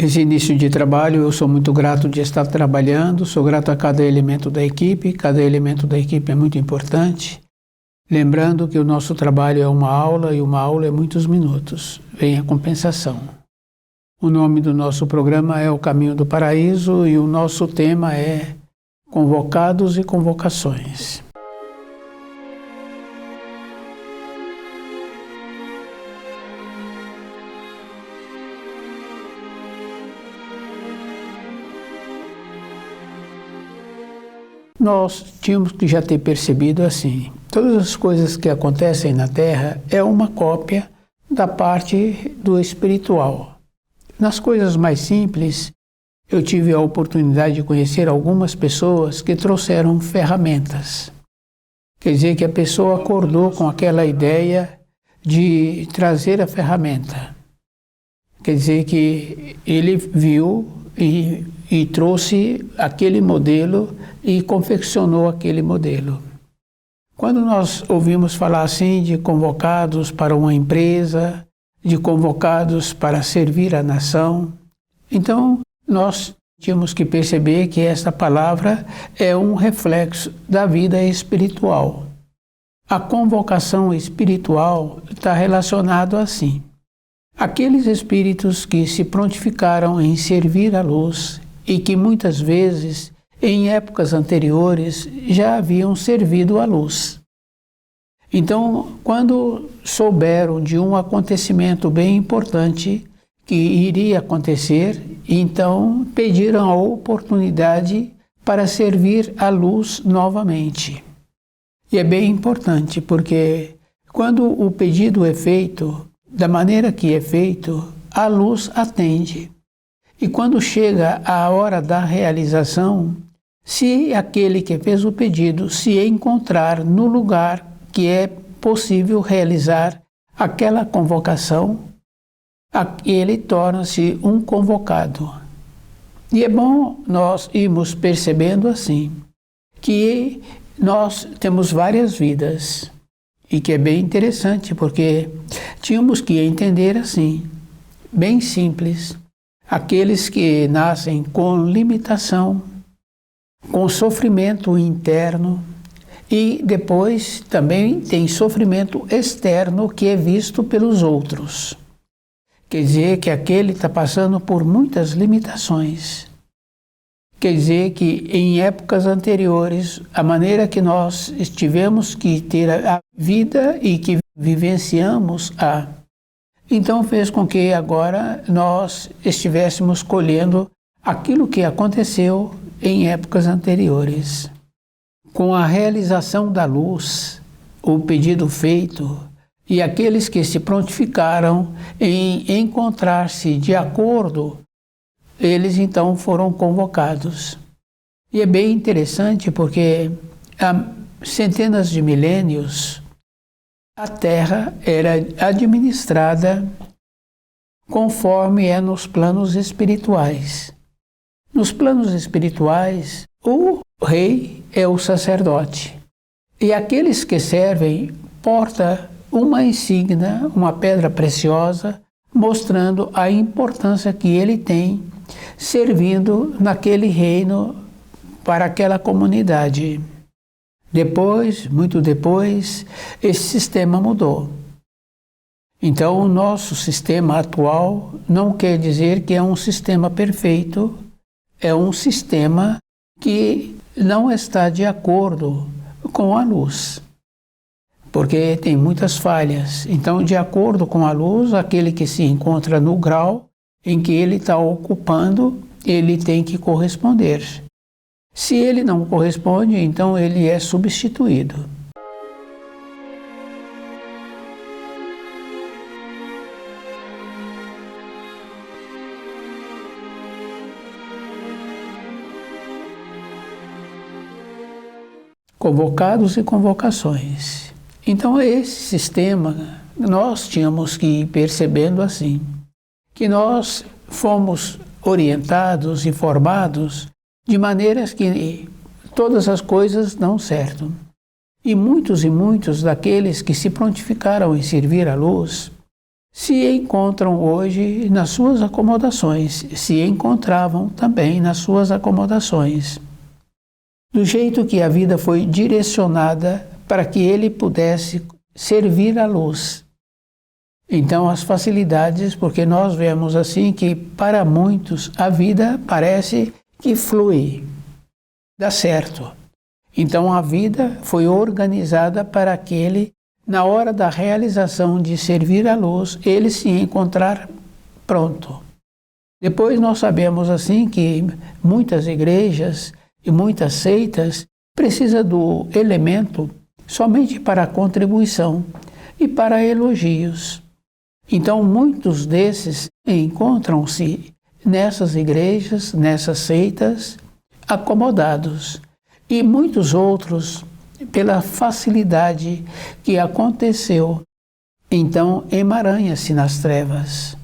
Esse início de trabalho, eu sou muito grato de estar trabalhando, sou grato a cada elemento da equipe é muito importante. Lembrando que o nosso trabalho é uma aula e uma aula é muitos minutos, vem a compensação. O nome do nosso programa é O Caminho do Paraíso e o nosso tema é Convocados e Convocações. Nós tínhamos que já ter percebido assim, todas as coisas que acontecem na Terra é uma cópia da parte do espiritual. Nas coisas mais simples, eu tive a oportunidade de conhecer algumas pessoas que trouxeram ferramentas. Quer dizer que a pessoa acordou com aquela ideia de trazer a ferramenta. Quer dizer que ele viu e trouxe aquele modelo e confeccionou aquele modelo. Quando nós ouvimos falar assim de convocados para uma empresa, de convocados para servir a nação, então nós tínhamos que perceber que essa palavra é um reflexo da vida espiritual. A convocação espiritual está relacionada assim. Aqueles espíritos que se prontificaram em servir a luz e que muitas vezes, em épocas anteriores, já haviam servido a luz. Então, quando souberam de um acontecimento bem importante que iria acontecer, então pediram a oportunidade para servir a luz novamente. E é bem importante, porque quando o pedido é feito, da maneira que é feito, a luz atende. E quando chega a hora da realização, se aquele que fez o pedido se encontrar no lugar que é possível realizar aquela convocação, ele torna-se um convocado. E é bom nós irmos percebendo assim, que nós temos várias vidas, e que é bem interessante, porque tínhamos que entender assim, bem simples, aqueles que nascem com limitação, com sofrimento interno, e depois também tem sofrimento externo que é visto pelos outros. Quer dizer que aquele está passando por muitas limitações. Quer dizer que em épocas anteriores, a maneira que nós tivemos que ter a vida e que vivenciamos então fez com que agora nós estivéssemos colhendo aquilo que aconteceu em épocas anteriores. Com a realização da luz, o pedido feito, e aqueles que se prontificaram em encontrar-se de acordo, eles então foram convocados. E é bem interessante porque há centenas de milênios a Terra era administrada conforme é nos planos espirituais. Nos planos espirituais, o rei é o sacerdote. E aqueles que servem portam uma insígnia, uma pedra preciosa, mostrando a importância que ele tem servindo naquele reino para aquela comunidade. Depois, muito depois, esse sistema mudou. Então, o nosso sistema atual não quer dizer que é um sistema perfeito, é um sistema que não está de acordo com a luz, porque tem muitas falhas. Então, de acordo com a luz, aquele que se encontra no grau em que ele está ocupando, ele tem que corresponder. Se ele não corresponde, então ele é substituído. Convocados e convocações. Então, esse sistema, nós tínhamos que ir percebendo assim, que nós fomos orientados e formados de maneiras que todas as coisas dão certo. E muitos daqueles que se prontificaram em servir a luz, se encontram hoje nas suas acomodações, se encontravam também nas suas acomodações. Do jeito que a vida foi direcionada para que ele pudesse servir à luz. Então, as facilidades, porque nós vemos assim que para muitos a vida parece que flui, dá certo. Então, a vida foi organizada para que ele, na hora da realização de servir à luz, ele se encontrar pronto. Depois nós sabemos assim que muitas igrejas e muitas seitas precisam do elemento somente para contribuição e para elogios. Então, muitos desses encontram-se nessas igrejas, nessas seitas, acomodados. E muitos outros, pela facilidade que aconteceu, então emaranha-se nas trevas.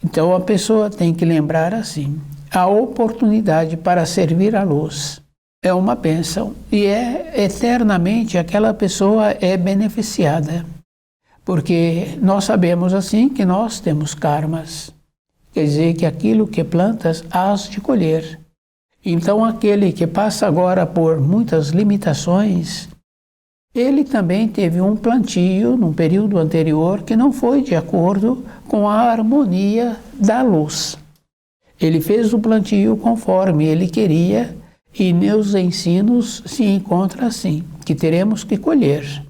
Então, a pessoa tem que lembrar assim, a oportunidade para servir à luz é uma bênção e eternamente aquela pessoa é beneficiada. Porque nós sabemos assim que nós temos karmas. Quer dizer que aquilo que plantas, hás de colher. Então aquele que passa agora por muitas limitações, ele também teve um plantio num período anterior que não foi de acordo com a harmonia da luz. Ele fez o plantio conforme ele queria e nos ensinos se encontra assim, que teremos que colher.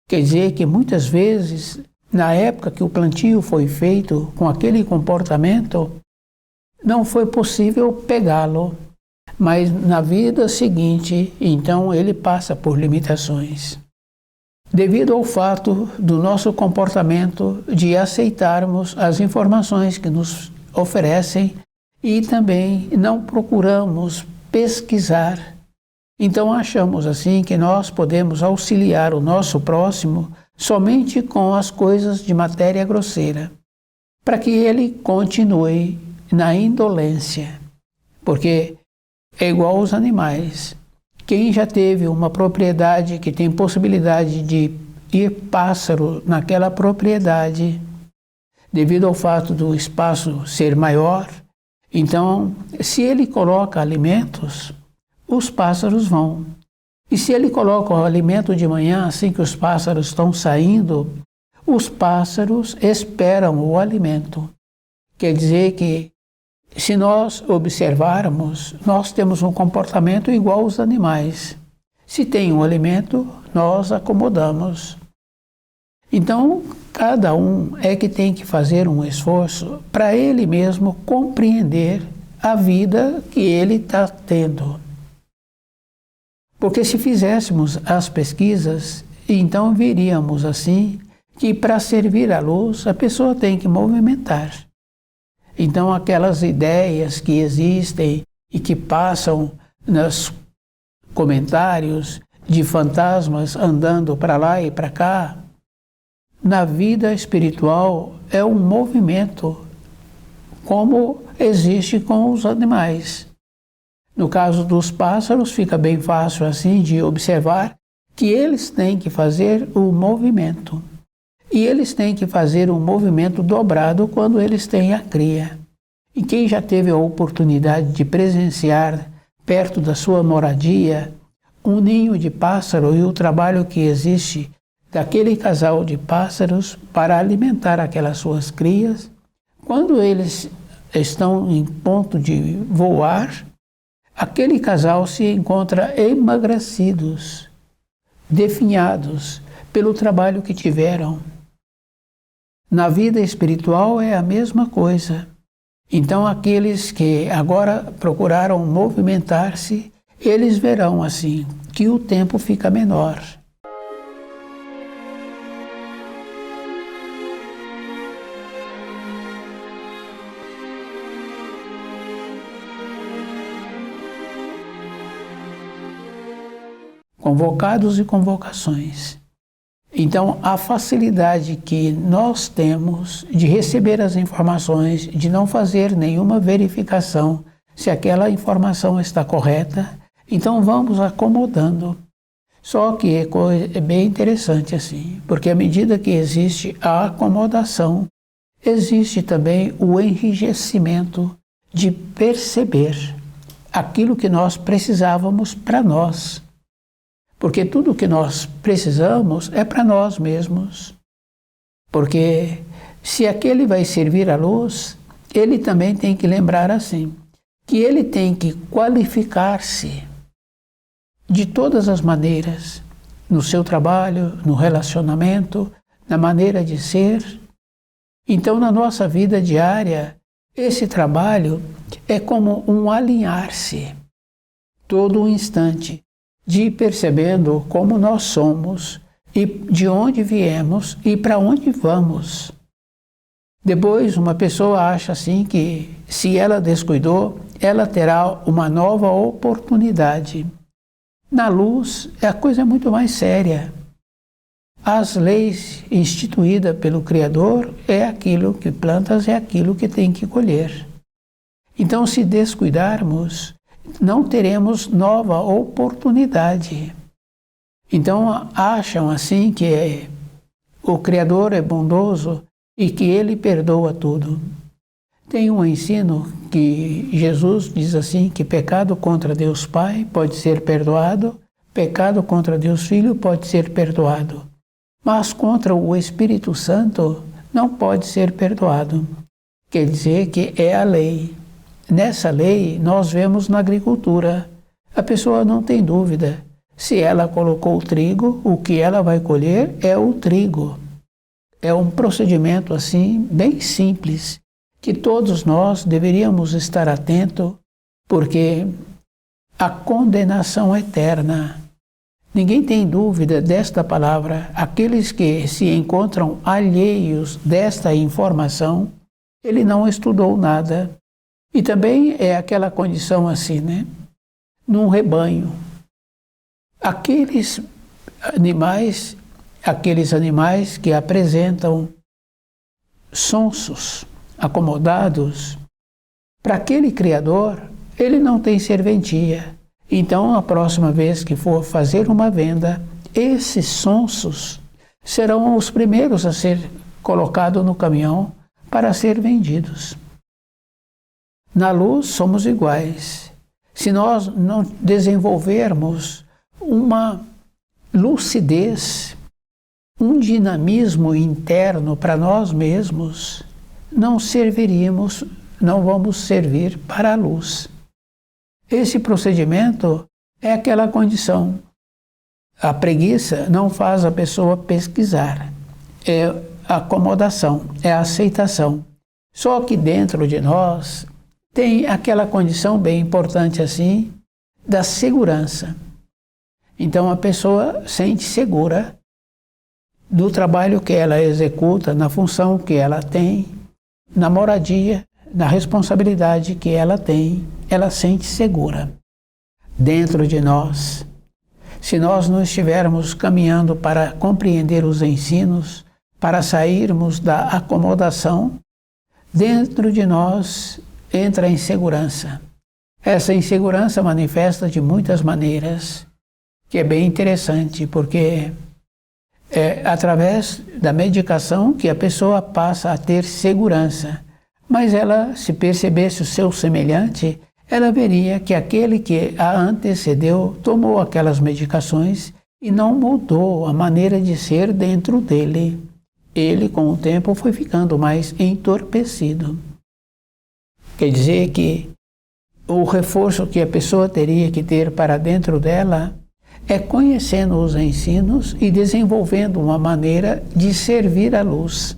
Quer dizer que muitas vezes, na época que o plantio foi feito com aquele comportamento, não foi possível pegá-lo. Mas na vida seguinte, então ele passa por limitações. Devido ao fato do nosso comportamento de aceitarmos as informações que nos oferecem e também não procuramos pesquisar. Então achamos assim que nós podemos auxiliar o nosso próximo somente com as coisas de matéria grosseira, para que ele continue na indolência, porque é igual aos animais. Quem já teve uma propriedade que tem possibilidade de ir pássaro naquela propriedade, devido ao fato do espaço ser maior, então se ele coloca alimentos, os pássaros vão. E se ele coloca o alimento de manhã, assim que os pássaros estão saindo, os pássaros esperam o alimento. Quer dizer que, se nós observarmos, nós temos um comportamento igual aos animais. Se tem um alimento, nós acomodamos. Então, cada um é que tem que fazer um esforço para ele mesmo compreender a vida que ele está tendo. Porque se fizéssemos as pesquisas, então veríamos assim que para servir à luz a pessoa tem que movimentar. Então aquelas ideias que existem e que passam nos comentários de fantasmas andando para lá e para cá, na vida espiritual é um movimento como existe com os animais. No caso dos pássaros, fica bem fácil assim de observar que eles têm que fazer o movimento. E eles têm que fazer um movimento dobrado quando eles têm a cria. E quem já teve a oportunidade de presenciar, perto da sua moradia, um ninho de pássaro e o trabalho que existe daquele casal de pássaros para alimentar aquelas suas crias, quando eles estão em ponto de voar, aquele casal se encontra emagrecidos, definhados pelo trabalho que tiveram. Na vida espiritual é a mesma coisa. Então aqueles que agora procuraram movimentar-se, eles verão assim que o tempo fica menor. Convocados e convocações. Então, a facilidade que nós temos de receber as informações, de não fazer nenhuma verificação se aquela informação está correta, então vamos acomodando. Só que é bem interessante assim, porque à medida que existe a acomodação, existe também o enrijecimento de perceber aquilo que nós precisávamos para nós. Porque tudo que nós precisamos é para nós mesmos. Porque se aquele vai servir à luz, ele também tem que lembrar assim, que ele tem que qualificar-se de todas as maneiras, no seu trabalho, no relacionamento, na maneira de ser. Então, na nossa vida diária, esse trabalho é como um alinhar-se, todo um instante, de ir percebendo como nós somos e de onde viemos e para onde vamos. Depois, uma pessoa acha assim que, se ela descuidou, ela terá uma nova oportunidade. Na luz, a coisa é muito mais séria. As leis instituídas pelo Criador é aquilo que plantas, é aquilo que tem que colher. Então, se descuidarmos, não teremos nova oportunidade. Então, acham assim que o Criador é bondoso e que Ele perdoa tudo. Tem um ensino que Jesus diz assim, que pecado contra Deus Pai pode ser perdoado, pecado contra Deus Filho pode ser perdoado, mas contra o Espírito Santo não pode ser perdoado. Quer dizer que é a lei. Nessa lei nós vemos na agricultura. A pessoa não tem dúvida. Se ela colocou o trigo, o que ela vai colher é o trigo. É um procedimento assim bem simples, que todos nós deveríamos estar atentos, porque a condenação eterna. Ninguém tem dúvida desta palavra. Aqueles que se encontram alheios desta informação, ele não estudou nada. E também é aquela condição assim, né? Num rebanho. Aqueles animais que apresentam sonsos, acomodados, para aquele Criador, ele não tem serventia. Então, a próxima vez que for fazer uma venda, esses sonsos serão os primeiros a ser colocados no caminhão para ser vendidos. Na luz somos iguais. Se nós não desenvolvermos uma lucidez, um dinamismo interno para nós mesmos, não vamos servir para a luz. Esse procedimento é aquela condição. A preguiça não faz a pessoa pesquisar. É a acomodação, é a aceitação. Só que dentro de nós tem aquela condição bem importante assim, da segurança. Então a pessoa sente segura do trabalho que ela executa, na função que ela tem, na moradia, na responsabilidade que ela tem, ela sente segura. Dentro de nós, se nós não estivermos caminhando para compreender os ensinos, para sairmos da acomodação, dentro de nós entra a insegurança. Essa insegurança manifesta de muitas maneiras, que é bem interessante, porque é através da medicação que a pessoa passa a ter segurança. Mas ela, se percebesse o seu semelhante, ela veria que aquele que a antecedeu tomou aquelas medicações e não mudou a maneira de ser dentro dele. Ele, com o tempo, foi ficando mais entorpecido. Quer dizer que o reforço que a pessoa teria que ter para dentro dela é conhecendo os ensinos e desenvolvendo uma maneira de servir à luz.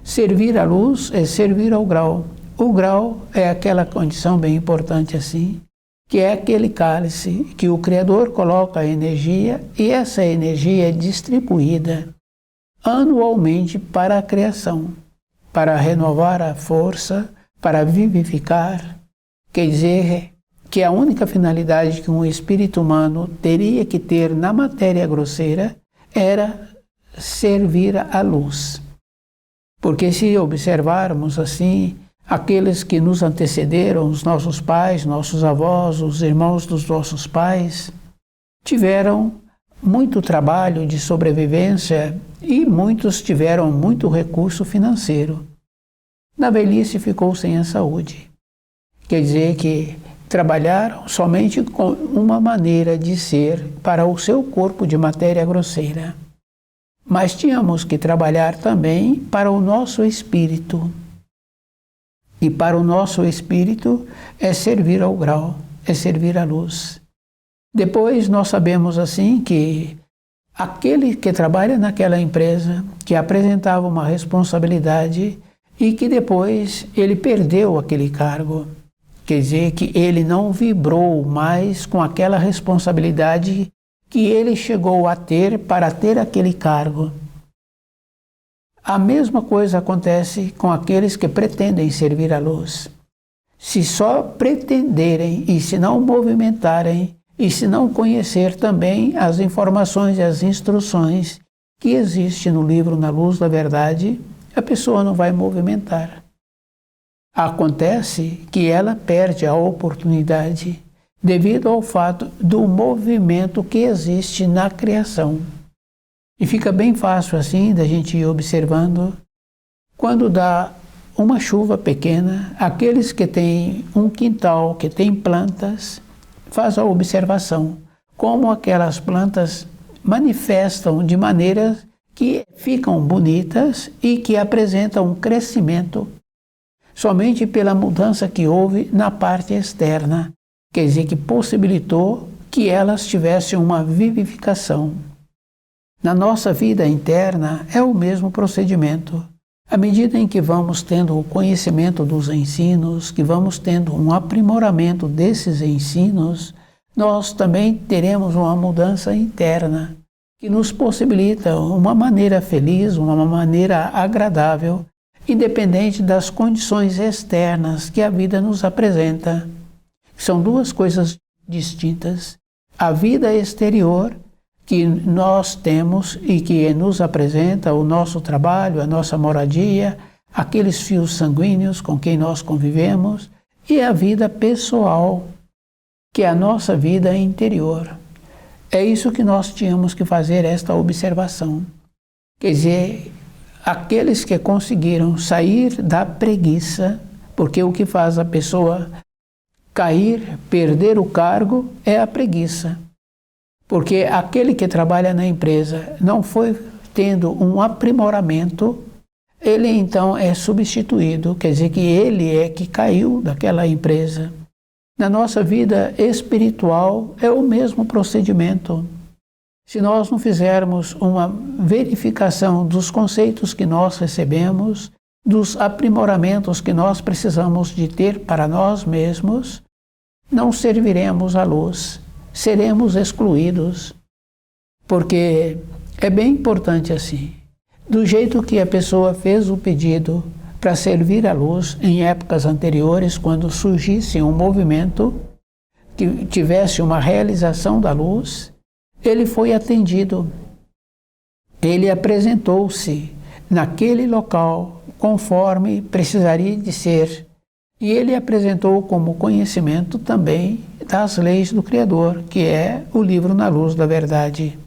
Servir à luz é servir ao grau. O grau é aquela condição bem importante assim, que é aquele cálice que o Criador coloca a energia e essa energia é distribuída anualmente para a criação, para renovar a força, para vivificar. Quer dizer que a única finalidade que um espírito humano teria que ter na matéria grosseira era servir à luz. Porque se observarmos assim, aqueles que nos antecederam, os nossos pais, nossos avós, os irmãos dos nossos pais, tiveram muito trabalho de sobrevivência e muitos tiveram muito recurso financeiro. Na velhice ficou sem a saúde. Quer dizer que trabalharam somente com uma maneira de ser para o seu corpo de matéria grosseira. Mas tínhamos que trabalhar também para o nosso espírito. E para o nosso espírito é servir ao grau, é servir à luz. Depois nós sabemos assim que aquele que trabalha naquela empresa, que apresentava uma responsabilidade e que depois ele perdeu aquele cargo, quer dizer que ele não vibrou mais com aquela responsabilidade que ele chegou a ter para ter aquele cargo. A mesma coisa acontece com aqueles que pretendem servir à luz. Se só pretenderem e se não movimentarem e se não conhecer também as informações e as instruções que existem no livro Na Luz da Verdade, a pessoa não vai movimentar. Acontece que ela perde a oportunidade devido ao fato do movimento que existe na criação. E fica bem fácil assim da gente ir observando. Quando dá uma chuva pequena, aqueles que têm um quintal, que têm plantas, faz a observação como aquelas plantas manifestam de maneiras que ficam bonitas e que apresentam um crescimento somente pela mudança que houve na parte externa, quer dizer que possibilitou que elas tivessem uma vivificação. Na nossa vida interna é o mesmo procedimento. À medida em que vamos tendo o conhecimento dos ensinos, que vamos tendo um aprimoramento desses ensinos, nós também teremos uma mudança interna, que nos possibilita uma maneira feliz, uma maneira agradável, independente das condições externas que a vida nos apresenta. São duas coisas distintas. A vida exterior que nós temos e que nos apresenta o nosso trabalho, a nossa moradia, aqueles fios sanguíneos com quem nós convivemos, e a vida pessoal, que é a nossa vida interior. É isso que nós tínhamos que fazer, esta observação. Quer dizer, aqueles que conseguiram sair da preguiça, porque o que faz a pessoa cair, perder o cargo, é a preguiça. Porque aquele que trabalha na empresa não foi tendo um aprimoramento, ele então é substituído, quer dizer que ele é que caiu daquela empresa. Na nossa vida espiritual é o mesmo procedimento. Se nós não fizermos uma verificação dos conceitos que nós recebemos, dos aprimoramentos que nós precisamos de ter para nós mesmos, não serviremos à luz. Seremos excluídos, porque é bem importante assim. Do jeito que a pessoa fez o pedido para servir à luz em épocas anteriores, quando surgisse um movimento que tivesse uma realização da luz, ele foi atendido. Ele apresentou-se naquele local conforme precisaria de ser. E ele apresentou como conhecimento também das leis do Criador, que é o livro Na Luz da Verdade.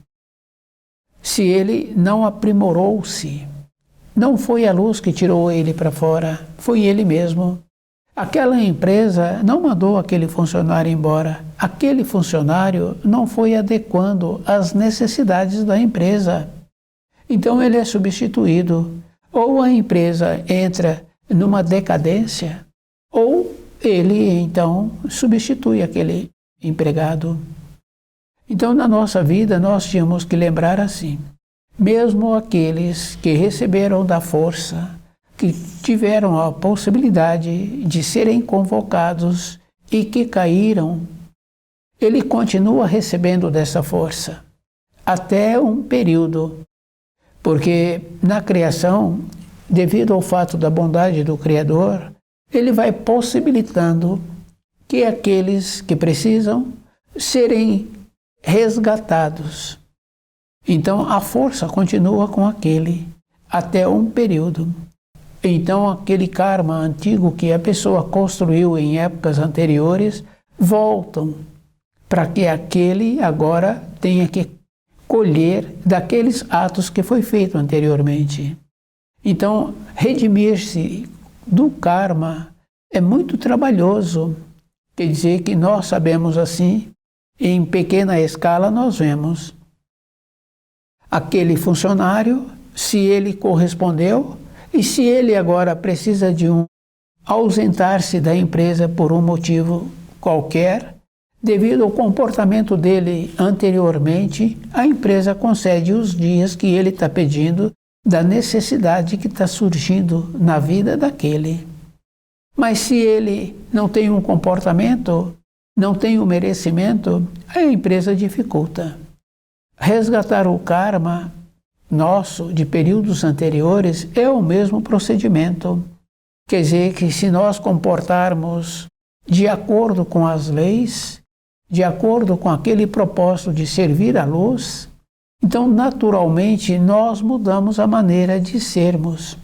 Se ele não aprimorou-se, não foi a luz que tirou ele para fora, foi ele mesmo. Aquela empresa não mandou aquele funcionário embora. Aquele funcionário não foi adequando às necessidades da empresa. Então ele é substituído. Ou a empresa entra numa decadência, ou ele, então, substitui aquele empregado. Então, na nossa vida, nós tínhamos que lembrar assim, mesmo aqueles que receberam da força, que tiveram a possibilidade de serem convocados e que caíram, ele continua recebendo dessa força, até um período, porque na criação, devido ao fato da bondade do Criador, ele vai possibilitando que aqueles que precisam serem resgatados. Então a força continua com aquele até um período. Então aquele karma antigo que a pessoa construiu em épocas anteriores voltam para que aquele agora tenha que colher daqueles atos que foi feito anteriormente. Então, redimir-se do karma é muito trabalhoso. Quer dizer que nós sabemos assim, em pequena escala nós vemos aquele funcionário, se ele correspondeu e se ele agora precisa de ausentar-se da empresa por um motivo qualquer, devido ao comportamento dele anteriormente, a empresa concede os dias que ele está pedindo da necessidade que está surgindo na vida daquele. Mas se ele não tem um comportamento, não tem um merecimento, a empresa dificulta. Resgatar o karma nosso de períodos anteriores é o mesmo procedimento. Quer dizer que se nós comportarmos de acordo com as leis, de acordo com aquele propósito de servir à luz, então naturalmente nós mudamos a maneira de sermos.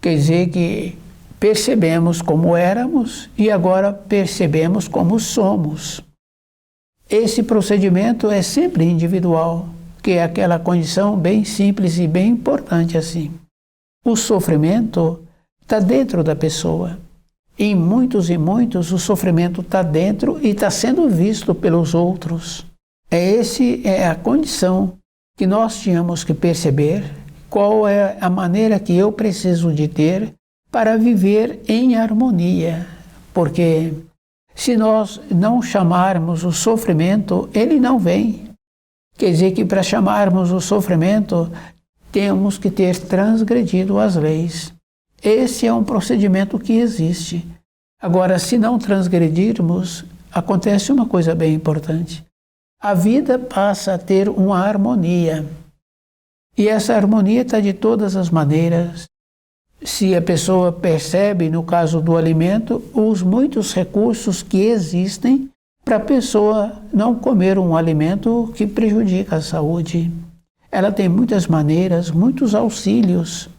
Quer dizer que percebemos como éramos e agora percebemos como somos. Esse procedimento é sempre individual, que é aquela condição bem simples e bem importante assim. O sofrimento está dentro da pessoa. Em muitos e muitos o sofrimento está dentro e está sendo visto pelos outros. Essa é a condição que nós tínhamos que perceber, qual é a maneira que eu preciso de ter para viver em harmonia. Porque se nós não chamarmos o sofrimento, ele não vem. Quer dizer que para chamarmos o sofrimento, temos que ter transgredido as leis. Esse é um procedimento que existe. Agora, se não transgredirmos, acontece uma coisa bem importante. A vida passa a ter uma harmonia. E essa harmonia está de todas as maneiras. Se a pessoa percebe, no caso do alimento, os muitos recursos que existem para a pessoa não comer um alimento que prejudica a saúde. Ela tem muitas maneiras, muitos auxílios.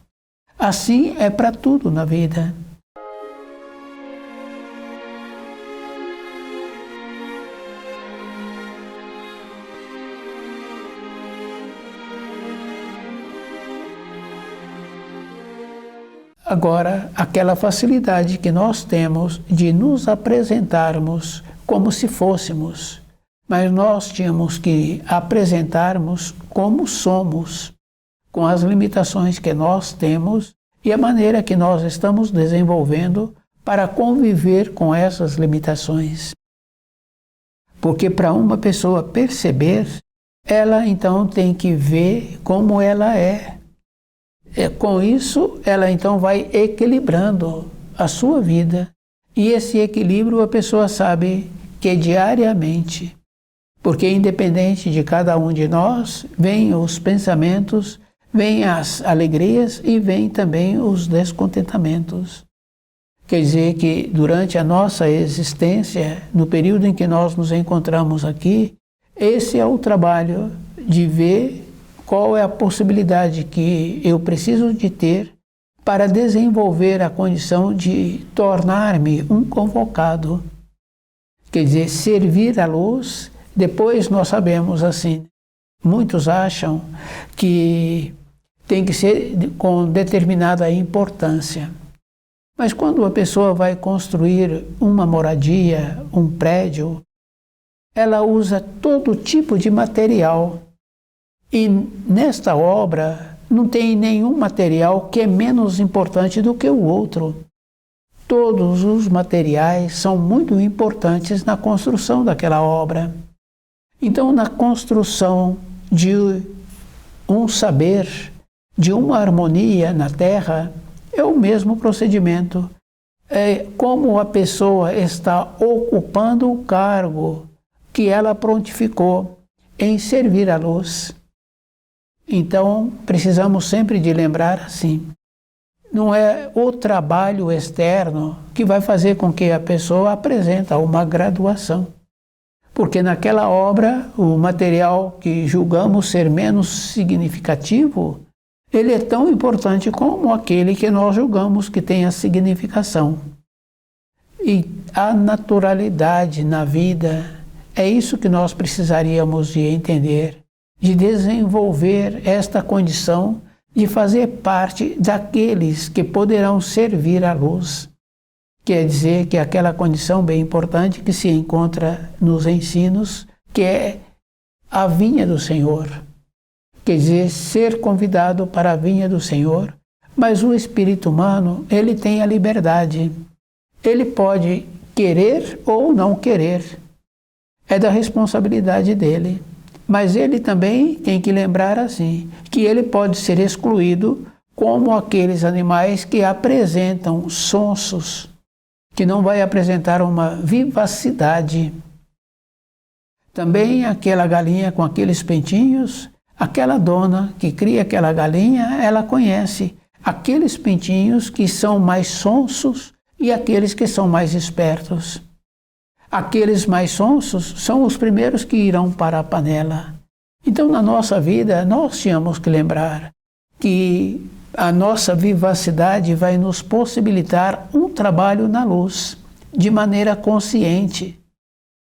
Assim é para tudo na vida. Agora, aquela facilidade que nós temos de nos apresentarmos como se fôssemos, mas nós tínhamos que apresentarmos como somos, com as limitações que nós temos e a maneira que nós estamos desenvolvendo para conviver com essas limitações. Porque para uma pessoa perceber, ela então tem que ver como ela é. Com isso, ela então vai equilibrando a sua vida. E esse equilíbrio a pessoa sabe que é diariamente. Porque independente de cada um de nós, vêm os pensamentos, vêm as alegrias e vêm também os descontentamentos. Quer dizer que durante a nossa existência, no período em que nós nos encontramos aqui, esse é o trabalho de ver qual é a possibilidade que eu preciso de ter para desenvolver a condição de tornar-me um convocado. Quer dizer, servir à luz. Depois nós sabemos assim, muitos acham que tem que ser com determinada importância. Mas quando a pessoa vai construir uma moradia, um prédio, ela usa todo tipo de material. E nesta obra não tem nenhum material que é menos importante do que o outro. Todos os materiais são muito importantes na construção daquela obra. Então, na construção de um saber, de uma harmonia na Terra, é o mesmo procedimento. É como a pessoa está ocupando o cargo que ela prontificou em servir à luz. Então, precisamos sempre de lembrar assim, não é o trabalho externo que vai fazer com que a pessoa apresente uma graduação. Porque naquela obra, o material que julgamos ser menos significativo, ele é tão importante como aquele que nós julgamos que tem a significação. E a naturalidade na vida, é isso que nós precisaríamos de entender. de desenvolver esta condição de fazer parte daqueles que poderão servir à luz. Quer dizer que aquela condição bem importante que se encontra nos ensinos, que é a vinha do Senhor. Quer dizer, ser convidado para a vinha do Senhor, mas o espírito humano, ele tem a liberdade. Ele pode querer ou não querer. É da responsabilidade dele. Mas ele também tem que lembrar assim, que ele pode ser excluído como aqueles animais que apresentam sonsos, que não vai apresentar uma vivacidade. Também aquela galinha com aqueles pintinhos, aquela dona que cria aquela galinha, ela conhece aqueles pintinhos que são mais sonsos e aqueles que são mais espertos. Aqueles mais sonsos são os primeiros que irão para a panela. Então, na nossa vida, nós tínhamos que lembrar que a nossa vivacidade vai nos possibilitar um trabalho na luz, de maneira consciente.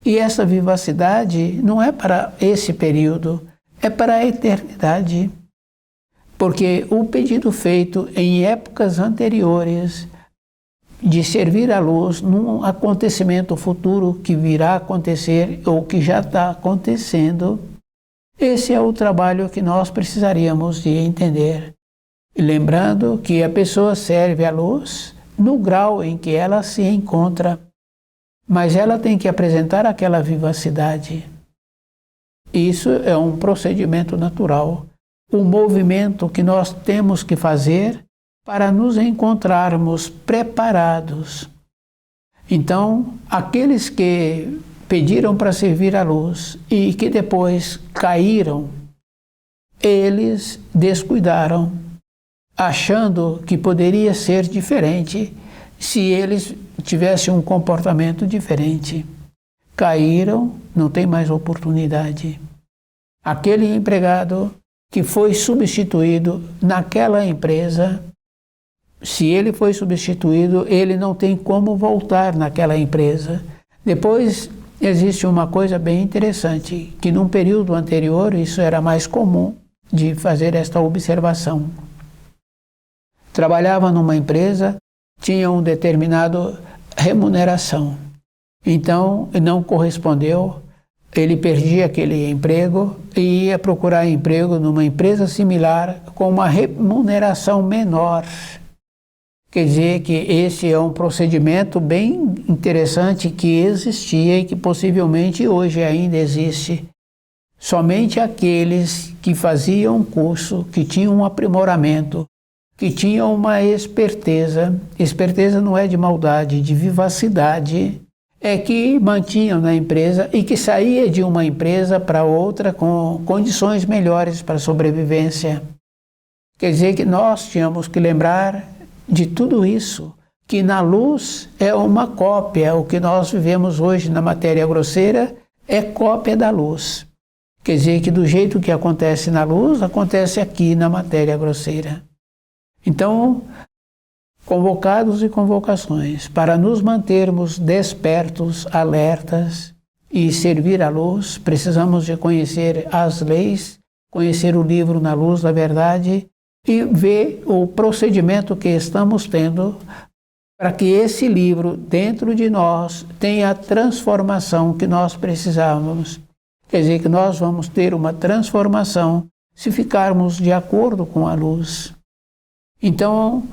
E essa vivacidade não é para esse período, é para a eternidade. Porque o pedido feito em épocas anteriores de servir à luz num acontecimento futuro que virá a acontecer ou que já está acontecendo, esse é o trabalho que nós precisaríamos de entender. E lembrando que a pessoa serve à luz no grau em que ela se encontra, mas ela tem que apresentar aquela vivacidade. Isso é um procedimento natural, um movimento que nós temos que fazer para nos encontrarmos preparados. Então, aqueles que pediram para servir à luz e que depois caíram, eles descuidaram, achando que poderia ser diferente se eles tivessem um comportamento diferente. Caíram, não tem mais oportunidade. Aquele empregado que foi substituído naquela empresa, se ele foi substituído, ele não tem como voltar naquela empresa. Depois, existe uma coisa bem interessante, que num período anterior isso era mais comum de fazer esta observação. Trabalhava numa empresa, tinha um determinado remuneração. Então, não correspondeu, ele perdia aquele emprego e ia procurar emprego numa empresa similar com uma remuneração menor. Quer dizer que esse é um procedimento bem interessante que existia e que possivelmente hoje ainda existe. Somente aqueles que faziam um curso, que tinham um aprimoramento, que tinham uma esperteza não é de maldade, de vivacidade, é que mantinham na empresa e que saía de uma empresa para outra com condições melhores para a sobrevivência. Quer dizer que nós tínhamos que lembrar de tudo isso, que na luz é uma cópia, o que nós vivemos hoje na matéria grosseira é cópia da luz. Quer dizer que do jeito que acontece na luz, acontece aqui na matéria grosseira. Então, convocados e convocações, para nos mantermos despertos, alertas e servir à luz, precisamos de conhecer as leis, conhecer o livro Na Luz da Verdade, e ver o procedimento que estamos tendo para que esse livro dentro de nós tenha a transformação que nós precisamos. Quer dizer que nós vamos ter uma transformação se ficarmos de acordo com a luz. Então,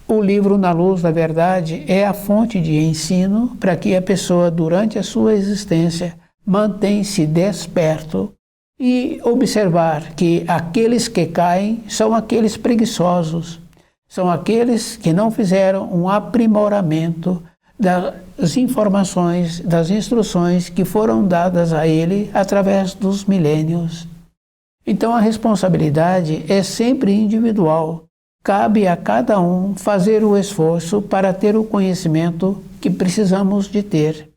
o livro Na Luz da Verdade é a fonte de ensino para que a pessoa, durante a sua existência, mantenha-se desperto e observar que aqueles que caem são aqueles preguiçosos, são aqueles que não fizeram um aprimoramento das informações, das instruções que foram dadas a ele através dos milênios. Então a responsabilidade é sempre individual. Cabe a cada um fazer o esforço para ter o conhecimento que precisamos de ter.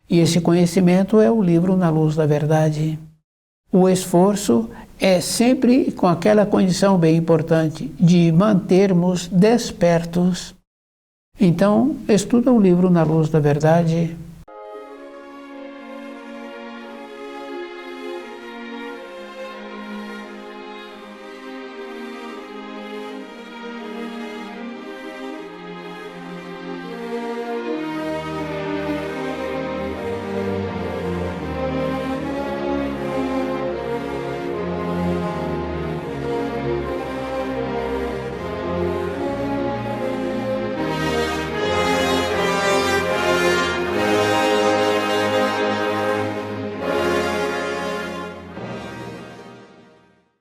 E esse conhecimento é o livro Na Luz da Verdade. O esforço é sempre com aquela condição bem importante de mantermos despertos. Então, estuda o livro Na Luz da Verdade,